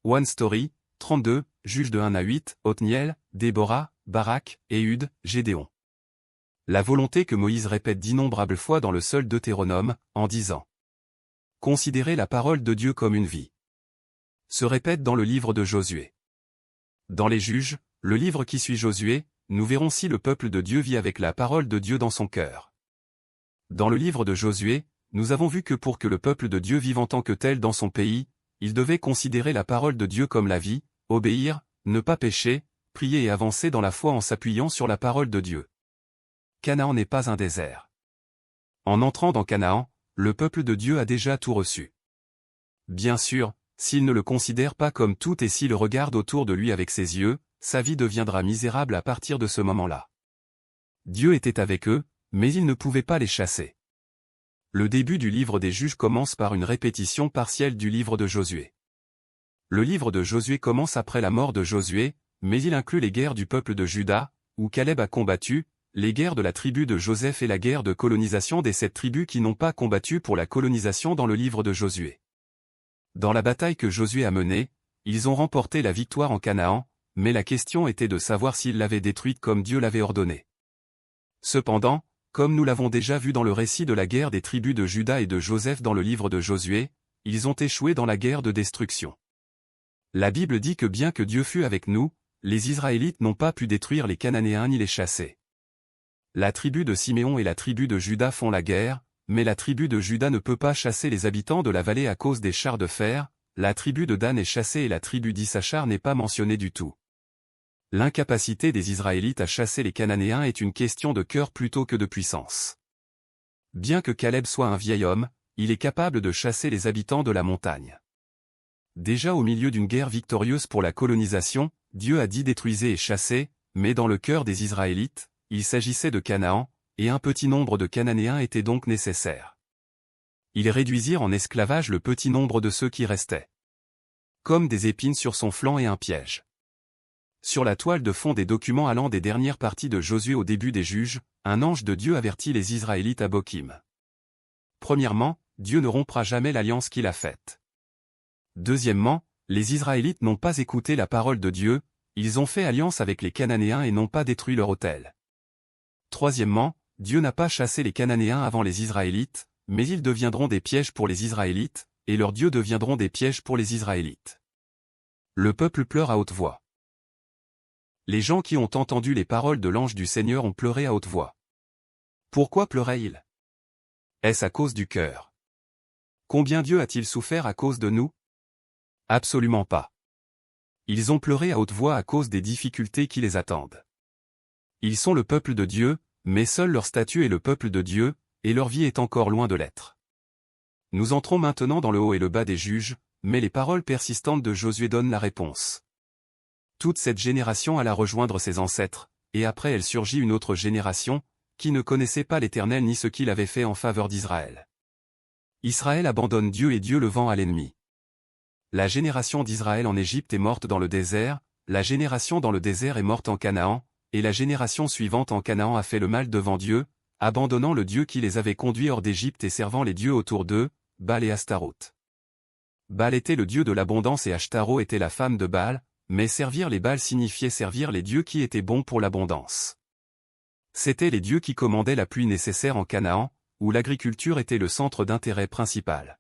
One Story, 32, Juges de 1 à 8, Othniel, Déborah, Barak, Éhud, Gédéon. La volonté que Moïse répète d'innombrables fois dans le seul Deutéronome, en disant « Considérez la parole de Dieu comme une vie » se répète dans le livre de Josué. Dans les Juges, le livre qui suit Josué, nous verrons si le peuple de Dieu vit avec la parole de Dieu dans son cœur. Dans le livre de Josué, nous avons vu que pour que le peuple de Dieu vive en tant que tel dans son pays, il devait considérer la parole de Dieu comme la vie, obéir, ne pas pécher, prier et avancer dans la foi en s'appuyant sur la parole de Dieu. Canaan n'est pas un désert. En entrant dans Canaan, le peuple de Dieu a déjà tout reçu. Bien sûr, s'il ne le considère pas comme tout et s'il regarde autour de lui avec ses yeux, sa vie deviendra misérable à partir de ce moment-là. Dieu était avec eux, mais il ne pouvait pas les chasser. Le début du livre des Juges commence par une répétition partielle du livre de Josué. Le livre de Josué commence après la mort de Josué, mais il inclut les guerres du peuple de Juda, où Caleb a combattu, les guerres de la tribu de Joseph et la guerre de colonisation des 7 tribus qui n'ont pas combattu pour la colonisation dans le livre de Josué. Dans la bataille que Josué a menée, ils ont remporté la victoire en Canaan, mais la question était de savoir s'ils l'avaient détruite comme Dieu l'avait ordonné. Cependant, comme nous l'avons déjà vu dans le récit de la guerre des tribus de Juda et de Joseph dans le livre de Josué, ils ont échoué dans la guerre de destruction. La Bible dit que bien que Dieu fût avec nous, les Israélites n'ont pas pu détruire les Cananéens ni les chasser. La tribu de Siméon et la tribu de Juda font la guerre, mais la tribu de Juda ne peut pas chasser les habitants de la vallée à cause des chars de fer, la tribu de Dan est chassée et la tribu d'Issachar n'est pas mentionnée du tout. L'incapacité des Israélites à chasser les Cananéens est une question de cœur plutôt que de puissance. Bien que Caleb soit un vieil homme, il est capable de chasser les habitants de la montagne. Déjà au milieu d'une guerre victorieuse pour la colonisation, Dieu a dit détruisez et chassez, mais dans le cœur des Israélites, il s'agissait de Canaan, et un petit nombre de Cananéens était donc nécessaire. Ils réduisirent en esclavage le petit nombre de ceux qui restaient. Comme des épines sur son flanc et un piège. Sur la toile de fond des documents allant des dernières parties de Josué au début des Juges, un ange de Dieu avertit les Israélites à Bokim. Premièrement, Dieu ne rompra jamais l'alliance qu'il a faite. Deuxièmement, les Israélites n'ont pas écouté la parole de Dieu, ils ont fait alliance avec les Cananéens et n'ont pas détruit leur autel. Troisièmement, Dieu n'a pas chassé les Cananéens avant les Israélites, mais ils deviendront des pièges pour les Israélites, et leurs dieux deviendront des pièges pour les Israélites. Le peuple pleure à haute voix. Les gens qui ont entendu les paroles de l'ange du Seigneur ont pleuré à haute voix. Pourquoi pleuraient-ils? Est-ce à cause du cœur? Combien Dieu a-t-il souffert à cause de nous? Absolument pas. Ils ont pleuré à haute voix à cause des difficultés qui les attendent. Ils sont le peuple de Dieu, mais seul leur statut est le peuple de Dieu, et leur vie est encore loin de l'être. Nous entrons maintenant dans le haut et le bas des Juges, mais les paroles persistantes de Josué donnent la réponse. Toute cette génération alla rejoindre ses ancêtres, et après elle surgit une autre génération, qui ne connaissait pas l'Éternel ni ce qu'il avait fait en faveur d'Israël. Israël abandonne Dieu et Dieu le vend à l'ennemi. La génération d'Israël en Égypte est morte dans le désert, la génération dans le désert est morte en Canaan, et la génération suivante en Canaan a fait le mal devant Dieu, abandonnant le Dieu qui les avait conduits hors d'Égypte et servant les dieux autour d'eux, Baal et Astaroth. Baal était le dieu de l'abondance et Ashtaro était la femme de Baal, mais servir les Baals signifiait servir les dieux qui étaient bons pour l'abondance. C'étaient les dieux qui commandaient la pluie nécessaire en Canaan, où l'agriculture était le centre d'intérêt principal.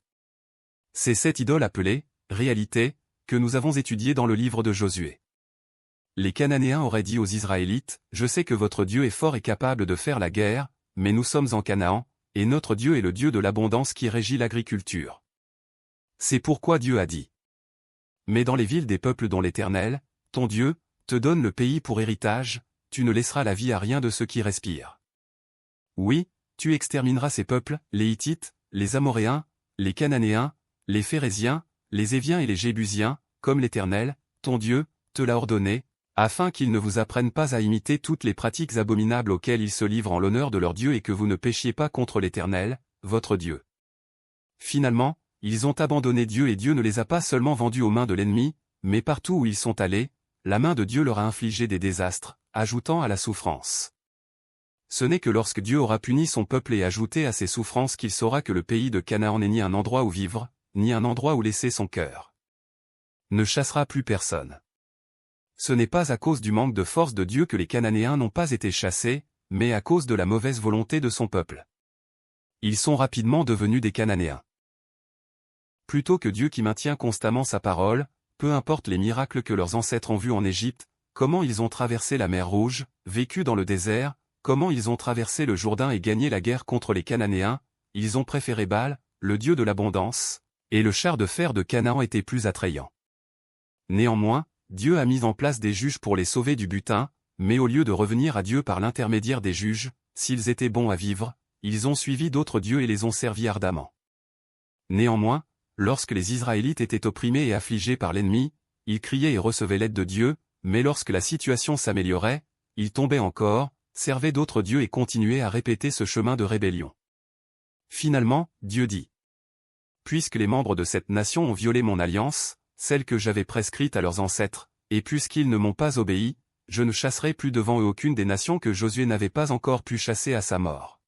C'est cette idole appelée « réalité » que nous avons étudiée dans le livre de Josué. Les Cananéens auraient dit aux Israélites, « Je sais que votre Dieu est fort et capable de faire la guerre, mais nous sommes en Canaan, et notre Dieu est le Dieu de l'abondance qui régit l'agriculture. » C'est pourquoi Dieu a dit. Mais dans les villes des peuples dont l'Éternel, ton Dieu, te donne le pays pour héritage, tu ne laisseras la vie à rien de ceux qui respirent. Oui, tu extermineras ces peuples, les Hittites, les Amoréens, les Cananéens, les Phéréziens, les Éviens et les Jébusiens, comme l'Éternel, ton Dieu, te l'a ordonné, afin qu'ils ne vous apprennent pas à imiter toutes les pratiques abominables auxquelles ils se livrent en l'honneur de leur Dieu et que vous ne péchiez pas contre l'Éternel, votre Dieu. Finalement, ils ont abandonné Dieu et Dieu ne les a pas seulement vendus aux mains de l'ennemi, mais partout où ils sont allés, la main de Dieu leur a infligé des désastres, ajoutant à la souffrance. Ce n'est que lorsque Dieu aura puni son peuple et ajouté à ses souffrances qu'il saura que le pays de Canaan n'est ni un endroit où vivre, ni un endroit où laisser son cœur. ne chassera plus personne. Ce n'est pas à cause du manque de force de Dieu que les Cananéens n'ont pas été chassés, mais à cause de la mauvaise volonté de son peuple. Ils sont rapidement devenus des Cananéens. Plutôt que Dieu qui maintient constamment sa parole, peu importe les miracles que leurs ancêtres ont vus en Égypte, comment ils ont traversé la mer Rouge, vécu dans le désert, comment ils ont traversé le Jourdain et gagné la guerre contre les Cananéens, ils ont préféré Baal, le dieu de l'abondance, et le char de fer de Canaan était plus attrayant. Néanmoins, Dieu a mis en place des juges pour les sauver du butin, mais au lieu de revenir à Dieu par l'intermédiaire des juges, s'ils étaient bons à vivre, ils ont suivi d'autres dieux et les ont servis ardemment. Néanmoins, lorsque les Israélites étaient opprimés et affligés par l'ennemi, ils criaient et recevaient l'aide de Dieu, mais lorsque la situation s'améliorait, ils tombaient encore, servaient d'autres dieux et continuaient à répéter ce chemin de rébellion. Finalement, Dieu dit: puisque les membres de cette nation ont violé mon alliance, celle que j'avais prescrite à leurs ancêtres, et puisqu'ils ne m'ont pas obéi, je ne chasserai plus devant eux aucune des nations que Josué n'avait pas encore pu chasser à sa mort.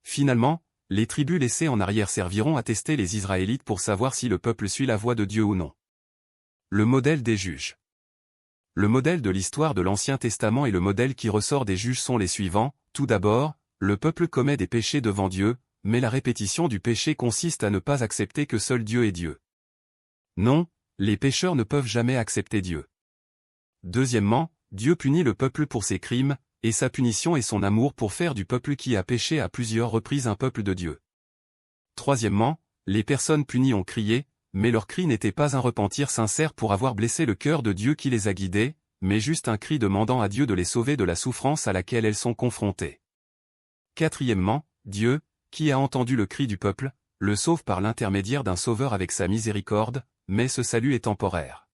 Finalement, les tribus laissées en arrière serviront à tester les Israélites pour savoir si le peuple suit la voie de Dieu ou non. Le modèle des juges. Le modèle de l'histoire de l'Ancien Testament et le modèle qui ressort des juges sont les suivants. Tout d'abord, le peuple commet des péchés devant Dieu, mais la répétition du péché consiste à ne pas accepter que seul Dieu est Dieu. Non, les pécheurs ne peuvent jamais accepter Dieu. Deuxièmement, Dieu punit le peuple pour ses crimes, et sa punition est son amour pour faire du peuple qui a péché à plusieurs reprises un peuple de Dieu. Troisièmement, les personnes punies ont crié, mais leur cri n'était pas un repentir sincère pour avoir blessé le cœur de Dieu qui les a guidés, mais juste un cri demandant à Dieu de les sauver de la souffrance à laquelle elles sont confrontées. Quatrièmement, Dieu, qui a entendu le cri du peuple, le sauve par l'intermédiaire d'un sauveur avec sa miséricorde, mais ce salut est temporaire.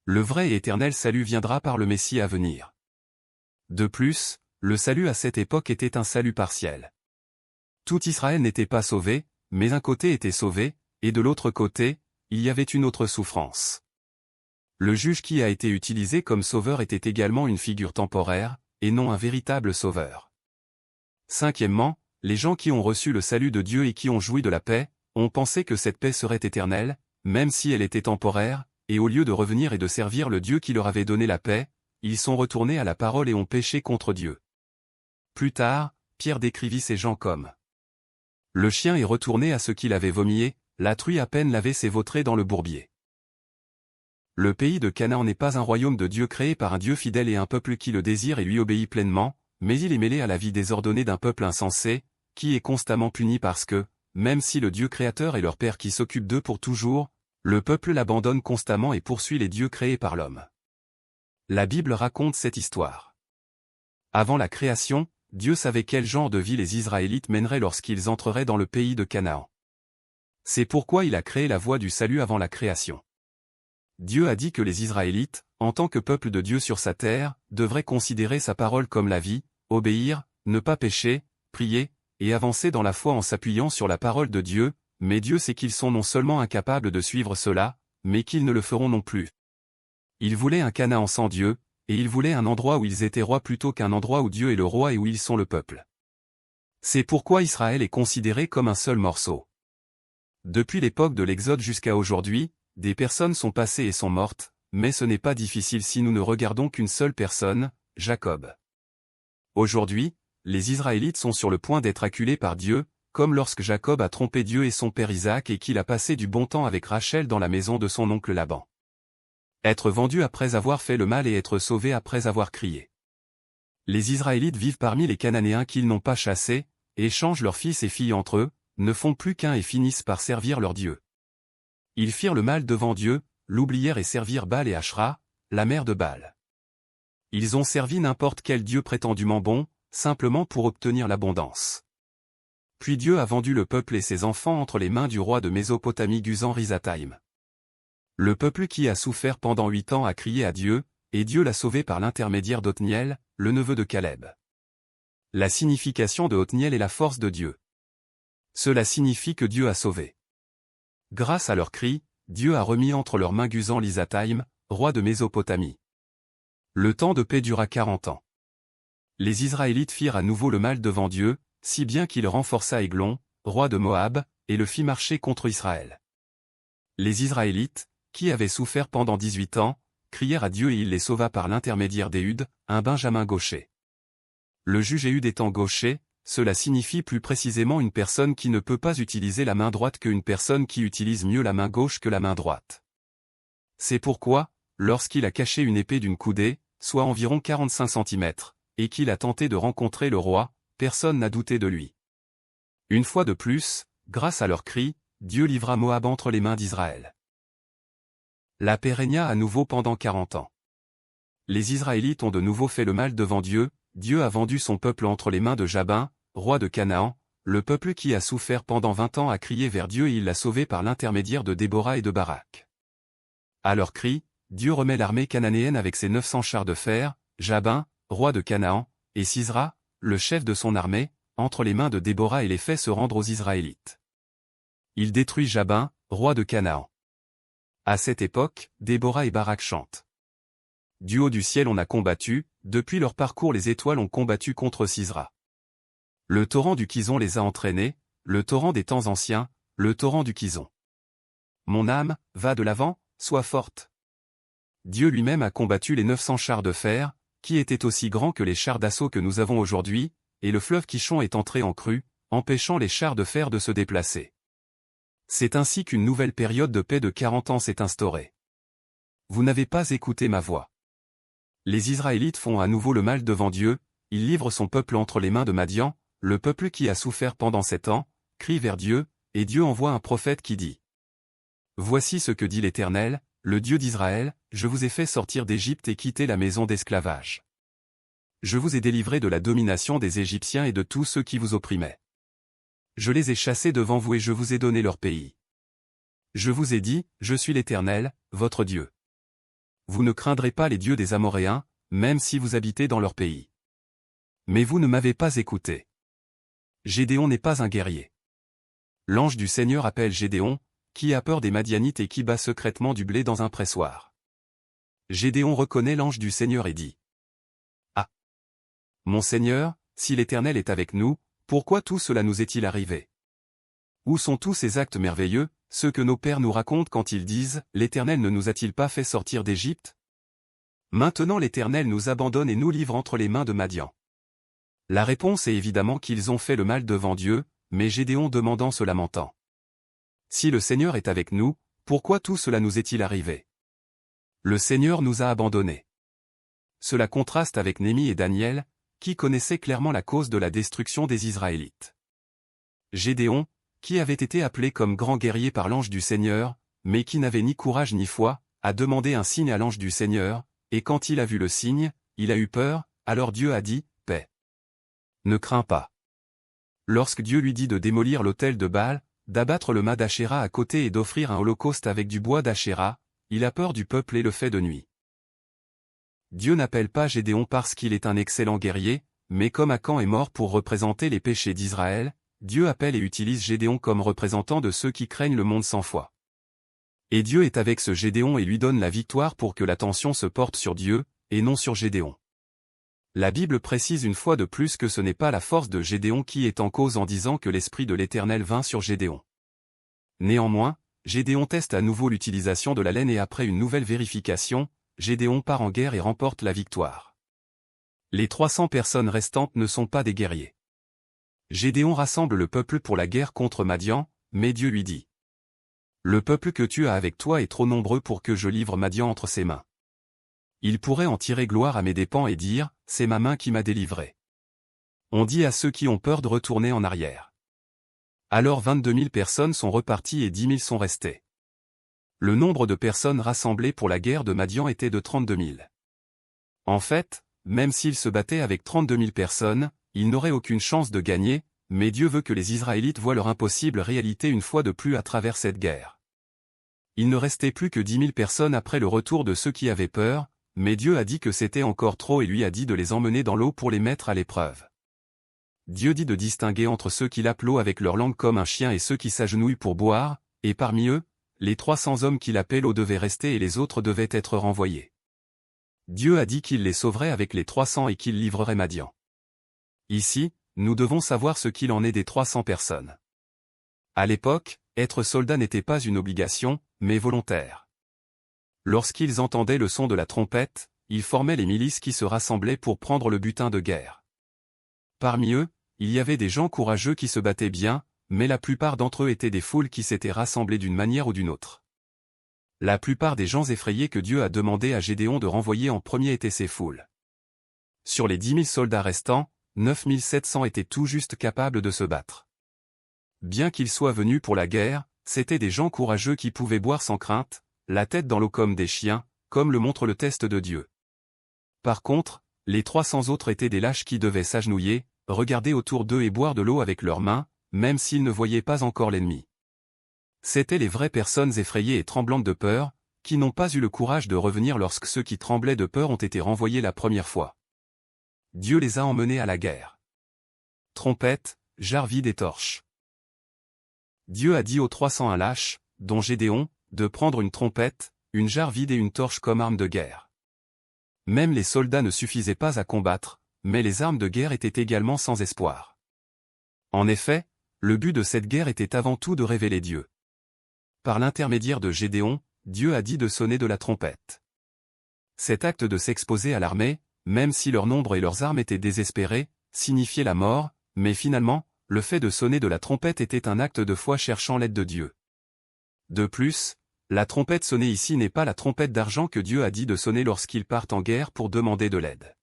Le vrai et éternel salut viendra par le Messie à venir. De plus, le salut à cette époque était un salut partiel. Tout Israël n'était pas sauvé, mais un côté était sauvé, et de l'autre côté, il y avait une autre souffrance. Le juge qui a été utilisé comme sauveur était également une figure temporaire, et non un véritable sauveur. Cinquièmement, les gens qui ont reçu le salut de Dieu et qui ont joui de la paix, ont pensé que cette paix serait éternelle, même si elle était temporaire, et au lieu de revenir et de servir le Dieu qui leur avait donné la paix, ils sont retournés à la parole et ont péché contre Dieu. Plus tard, Pierre décrivit ces gens comme: le chien est retourné à ce qu'il avait vomi, la truie à peine lavée s'est vautrée dans le bourbier. Le pays de Canaan n'est pas un royaume de Dieu créé par un Dieu fidèle et un peuple qui le désire et lui obéit pleinement, mais il est mêlé à la vie désordonnée d'un peuple insensé, qui est constamment puni parce que, même si le Dieu créateur est leur Père qui s'occupe d'eux pour toujours, le peuple l'abandonne constamment et poursuit les dieux créés par l'homme. La Bible raconte cette histoire. Avant la création, Dieu savait quel genre de vie les Israélites mèneraient lorsqu'ils entreraient dans le pays de Canaan. C'est pourquoi il a créé la voie du salut avant la création. Dieu a dit que les Israélites, en tant que peuple de Dieu sur sa terre, devraient considérer sa parole comme la vie, obéir, ne pas pécher, prier, et avancer dans la foi en s'appuyant sur la parole de Dieu, mais Dieu sait qu'ils sont non seulement incapables de suivre cela, mais qu'ils ne le feront non plus. Il voulait un Canaan sans Dieu, et il voulait un endroit où ils étaient rois plutôt qu'un endroit où Dieu est le roi et où ils sont le peuple. C'est pourquoi Israël est considéré comme un seul morceau. Depuis l'époque de l'Exode jusqu'à aujourd'hui, des personnes sont passées et sont mortes, mais ce n'est pas difficile si nous ne regardons qu'une seule personne, Jacob. Aujourd'hui, les Israélites sont sur le point d'être acculés par Dieu, comme lorsque Jacob a trompé Dieu et son père Isaac et qu'il a passé du bon temps avec Rachel dans la maison de son oncle Laban. Être vendu après avoir fait le mal et être sauvé après avoir crié. Les Israélites vivent parmi les Cananéens qu'ils n'ont pas chassés, échangent leurs fils et filles entre eux, ne font plus qu'un et finissent par servir leur Dieu. Ils firent le mal devant Dieu, l'oublièrent et servirent Baal et Ashra, la mère de Baal. Ils ont servi n'importe quel Dieu prétendument bon, simplement pour obtenir l'abondance. Puis Dieu a vendu le peuple et ses enfants entre les mains du roi de Mésopotamie Guzan-Rishathaïm. Le peuple qui a souffert pendant 8 ans a crié à Dieu, et Dieu l'a sauvé par l'intermédiaire d'Othniel, le neveu de Caleb. La signification de Othniel est la force de Dieu. Cela signifie que Dieu a sauvé. Grâce à leurs cris, Dieu a remis entre leurs mains Guzan-Rishathaïm, roi de Mésopotamie. Le temps de paix dura 40 ans. Les Israélites firent à nouveau le mal devant Dieu, si bien qu'il renforça Églon, roi de Moab, et le fit marcher contre Israël. Les Israélites, qui avaient souffert pendant 18 ans, crièrent à Dieu et il les sauva par l'intermédiaire d'Éhud, un benjamin gaucher. Le juge Éhud étant gaucher, cela signifie plus précisément une personne qui ne peut pas utiliser la main droite qu'une personne qui utilise mieux la main gauche que la main droite. C'est pourquoi, lorsqu'il a caché une épée d'une coudée, soit environ 45 cm, et qu'il a tenté de rencontrer le roi, personne n'a douté de lui. Une fois de plus, grâce à leurs cris, Dieu livra Moab entre les mains d'Israël. La paix régna à nouveau pendant 40 ans. Les Israélites ont de nouveau fait le mal devant Dieu, Dieu a vendu son peuple entre les mains de Jabin, roi de Canaan, le peuple qui a souffert pendant 20 ans a crié vers Dieu et il l'a sauvé par l'intermédiaire de Déborah et de Barak. À leur cri, Dieu remet l'armée cananéenne avec ses 900 chars de fer, Jabin, roi de Canaan, et Sisra, le chef de son armée, entre les mains de Déborah et les fait se rendre aux Israélites. Il détruit Jabin, roi de Canaan. À cette époque, Déborah et Barak chantent. Du haut du ciel on a combattu, depuis leur parcours les étoiles ont combattu contre Sisra. Le torrent du Kison les a entraînés, le torrent des temps anciens, le torrent du Kison. Mon âme, va de l'avant, sois forte. Dieu lui-même a combattu les 900 chars de fer, qui étaient aussi grands que les chars d'assaut que nous avons aujourd'hui, et le fleuve Kishon est entré en crue, empêchant les chars de fer de se déplacer. C'est ainsi qu'une nouvelle période de paix de 40 ans s'est instaurée. Vous n'avez pas écouté ma voix. Les Israélites font à nouveau le mal devant Dieu, il livre son peuple entre les mains de Madian, le peuple qui a souffert pendant 7 ans, crie vers Dieu, et Dieu envoie un prophète qui dit : Voici ce que dit l'Éternel, le Dieu d'Israël, je vous ai fait sortir d'Égypte et quitter la maison d'esclavage. Je vous ai délivré de la domination des Égyptiens et de tous ceux qui vous opprimaient. Je les ai chassés devant vous et je vous ai donné leur pays. Je vous ai dit, je suis l'Éternel, votre Dieu. Vous ne craindrez pas les dieux des Amoréens, même si vous habitez dans leur pays. Mais vous ne m'avez pas écouté. Gédéon n'est pas un guerrier. L'ange du Seigneur appelle Gédéon, qui a peur des Madianites et qui bat secrètement du blé dans un pressoir. Gédéon reconnaît l'ange du Seigneur et dit : Ah ! Mon Seigneur, si l'Éternel est avec nous, pourquoi tout cela nous est-il arrivé ? Où sont tous ces actes merveilleux, ceux que nos pères nous racontent quand ils disent : L'Éternel ne nous a-t-il pas fait sortir d'Égypte ? Maintenant l'Éternel nous abandonne et nous livre entre les mains de Madian. La réponse est évidemment qu'ils ont fait le mal devant Dieu, mais Gédéon demande en se lamentant : Si le Seigneur est avec nous, pourquoi tout cela nous est-il arrivé ? Le Seigneur nous a abandonnés. Cela contraste avec Néhémie et Daniel, qui connaissaient clairement la cause de la destruction des Israélites. Gédéon, qui avait été appelé comme grand guerrier par l'ange du Seigneur, mais qui n'avait ni courage ni foi, a demandé un signe à l'ange du Seigneur, et quand il a vu le signe, il a eu peur, alors Dieu a dit : Paix. Ne crains pas. Lorsque Dieu lui dit de démolir l'autel de Baal, d'abattre le mât d'Achéra à côté et d'offrir un holocauste avec du bois d'Achéra, il a peur du peuple et le fait de nuit. Dieu n'appelle pas Gédéon parce qu'il est un excellent guerrier, mais comme Akan est mort pour représenter les péchés d'Israël, Dieu appelle et utilise Gédéon comme représentant de ceux qui craignent le monde sans foi. Et Dieu est avec ce Gédéon et lui donne la victoire pour que l'attention se porte sur Dieu, et non sur Gédéon. La Bible précise une fois de plus que ce n'est pas la force de Gédéon qui est en cause en disant que l'Esprit de l'Éternel vint sur Gédéon. Néanmoins, Gédéon teste à nouveau l'utilisation de la laine et après une nouvelle vérification, Gédéon part en guerre et remporte la victoire. Les 300 personnes restantes ne sont pas des guerriers. Gédéon rassemble le peuple pour la guerre contre Madian, mais Dieu lui dit : Le peuple que tu as avec toi est trop nombreux pour que je livre Madian entre ses mains. Il pourrait en tirer gloire à mes dépens et dire : C'est ma main qui m'a délivré. On dit à ceux qui ont peur de retourner en arrière. Alors 22 000 personnes sont reparties et 10 000 sont restées. Le nombre de personnes rassemblées pour la guerre de Madian était de 32 000. En fait, même s'ils se battaient avec 32 000 personnes, ils n'auraient aucune chance de gagner, mais Dieu veut que les Israélites voient leur impossible réalité une fois de plus à travers cette guerre. Il ne restait plus que 10 000 personnes après le retour de ceux qui avaient peur, mais Dieu a dit que c'était encore trop et lui a dit de les emmener dans l'eau pour les mettre à l'épreuve. Dieu dit de distinguer entre ceux qui lapent l'eau avec leur langue comme un chien et ceux qui s'agenouillent pour boire, et parmi eux, les 300 hommes qui lapaient l'eau devaient rester et les autres devaient être renvoyés. Dieu a dit qu'il les sauverait avec les 300 et qu'il livrerait Madian. Ici, nous devons savoir ce qu'il en est des 300 personnes. À l'époque, être soldat n'était pas une obligation, mais volontaire. Lorsqu'ils entendaient le son de la trompette, ils formaient les milices qui se rassemblaient pour prendre le butin de guerre. Parmi eux, il y avait des gens courageux qui se battaient bien, mais la plupart d'entre eux étaient des foules qui s'étaient rassemblées d'une manière ou d'une autre. La plupart des gens effrayés que Dieu a demandé à Gédéon de renvoyer en premier étaient ces foules. Sur les 10 000 soldats restants, 9 700 étaient tout juste capables de se battre. Bien qu'ils soient venus pour la guerre, c'étaient des gens courageux qui pouvaient boire sans crainte, la tête dans l'eau comme des chiens, comme le montre le test de Dieu. Par contre, les 300 autres étaient des lâches qui devaient s'agenouiller, regarder autour d'eux et boire de l'eau avec leurs mains, même s'ils ne voyaient pas encore l'ennemi. C'étaient les vraies personnes effrayées et tremblantes de peur, qui n'ont pas eu le courage de revenir lorsque ceux qui tremblaient de peur ont été renvoyés la première fois. Dieu les a emmenés à la guerre. Trompette, jarre vide et torche. Dieu a dit aux 301 lâches, dont Gédéon, de prendre une trompette, une jarre vide et une torche comme arme de guerre. Même les soldats ne suffisaient pas à combattre, mais les armes de guerre étaient également sans espoir. En effet, le but de cette guerre était avant tout de révéler Dieu. Par l'intermédiaire de Gédéon, Dieu a dit de sonner de la trompette. Cet acte de s'exposer à l'armée, même si leur nombre et leurs armes étaient désespérés, signifiait la mort, mais finalement, le fait de sonner de la trompette était un acte de foi cherchant l'aide de Dieu. De plus, la trompette sonnée ici n'est pas la trompette d'argent que Dieu a dit de sonner lorsqu'ils partent en guerre pour demander de l'aide.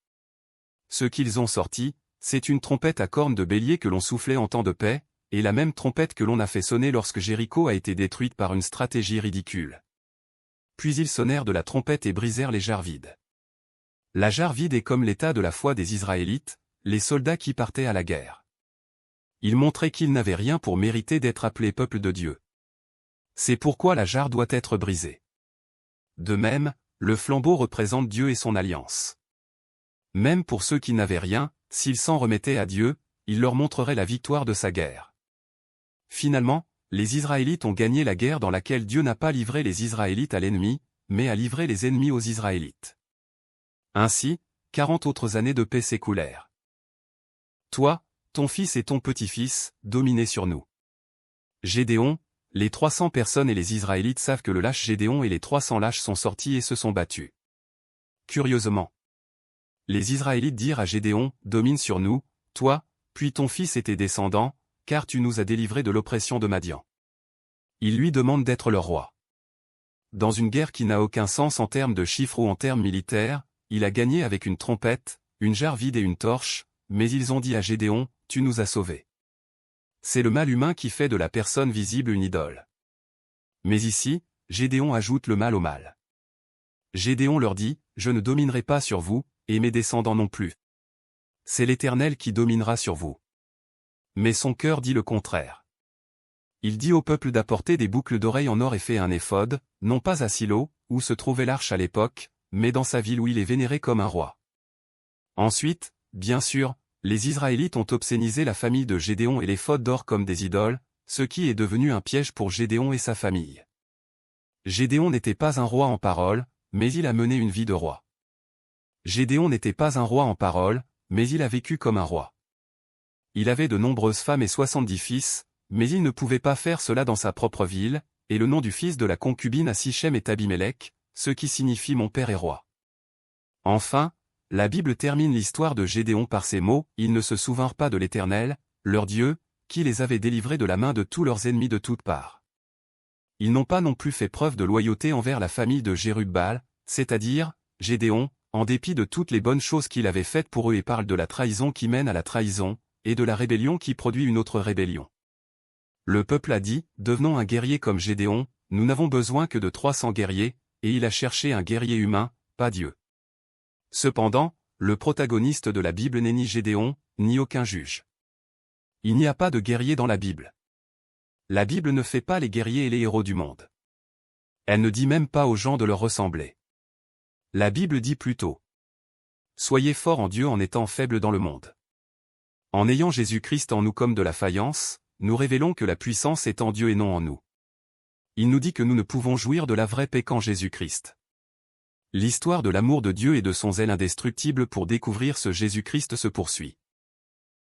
Ce qu'ils ont sorti, c'est une trompette à cornes de bélier que l'on soufflait en temps de paix, et la même trompette que l'on a fait sonner lorsque Jéricho a été détruite par une stratégie ridicule. Puis ils sonnèrent de la trompette et brisèrent les jarres vides. La jarre vide est comme l'état de la foi des Israélites, les soldats qui partaient à la guerre. Ils montraient qu'ils n'avaient rien pour mériter d'être appelés peuple de Dieu. C'est pourquoi la jarre doit être brisée. De même, le flambeau représente Dieu et son alliance. Même pour ceux qui n'avaient rien, s'ils s'en remettaient à Dieu, il leur montrerait la victoire de sa guerre. Finalement, les Israélites ont gagné la guerre dans laquelle Dieu n'a pas livré les Israélites à l'ennemi, mais a livré les ennemis aux Israélites. Ainsi, 40 autres années de paix s'écoulèrent. Toi, ton fils et ton petit-fils, dominez sur nous. Gédéon, les 300 personnes et les Israélites savent que le lâche Gédéon et les 300 lâches sont sortis et se sont battus. Curieusement, les Israélites dirent à Gédéon, domine sur nous, toi, puis ton fils et tes descendants, car tu nous as délivrés de l'oppression de Madian. Ils lui demandent d'être leur roi. Dans une guerre qui n'a aucun sens en termes de chiffres ou en termes militaires, il a gagné avec une trompette, une jarre vide et une torche, mais ils ont dit à Gédéon, tu nous as sauvés. C'est le mal humain qui fait de la personne visible une idole. Mais ici, Gédéon ajoute le mal au mal. Gédéon leur dit, je ne dominerai pas sur vous, et mes descendants non plus. C'est l'Éternel qui dominera sur vous. Mais son cœur dit le contraire. Il dit au peuple d'apporter des boucles d'oreilles en or et fait un éphod, non pas à Silo, où se trouvait l'arche à l'époque, mais dans sa ville où il est vénéré comme un roi. Ensuite, bien sûr, les Israélites ont obscénisé la famille de Gédéon et l'éphod d'or comme des idoles, ce qui est devenu un piège pour Gédéon et sa famille. Gédéon n'était pas un roi en parole, mais il a mené une vie de roi. Gédéon n'était pas un roi en parole, mais il a vécu comme un roi. Il avait de nombreuses femmes et 70 fils, mais il ne pouvait pas faire cela dans sa propre ville, et le nom du fils de la concubine à Sichem est Abimélec, ce qui signifie mon père est roi. Enfin, la Bible termine l'histoire de Gédéon par ces mots, ils ne se souvinrent pas de l'Éternel, leur Dieu, qui les avait délivrés de la main de tous leurs ennemis de toutes parts. Ils n'ont pas non plus fait preuve de loyauté envers la famille de Jérub-Baal, c'est-à-dire, Gédéon, en dépit de toutes les bonnes choses qu'il avait faites pour eux et parle de la trahison qui mène à la trahison, et de la rébellion qui produit une autre rébellion. Le peuple a dit, devenons un guerrier comme Gédéon, nous n'avons besoin que de 300 guerriers, et il a cherché un guerrier humain, pas Dieu. Cependant, le protagoniste de la Bible n'est ni Gédéon, ni aucun juge. Il n'y a pas de guerrier dans la Bible. La Bible ne fait pas les guerriers et les héros du monde. Elle ne dit même pas aux gens de leur ressembler. La Bible dit plutôt: soyez forts en Dieu en étant faibles dans le monde. En ayant Jésus-Christ en nous comme de la faïence, nous révélons que la puissance est en Dieu et non en nous. Il nous dit que nous ne pouvons jouir de la vraie paix qu'en Jésus-Christ. L'histoire de l'amour de Dieu et de son zèle indestructible pour découvrir ce Jésus-Christ se poursuit.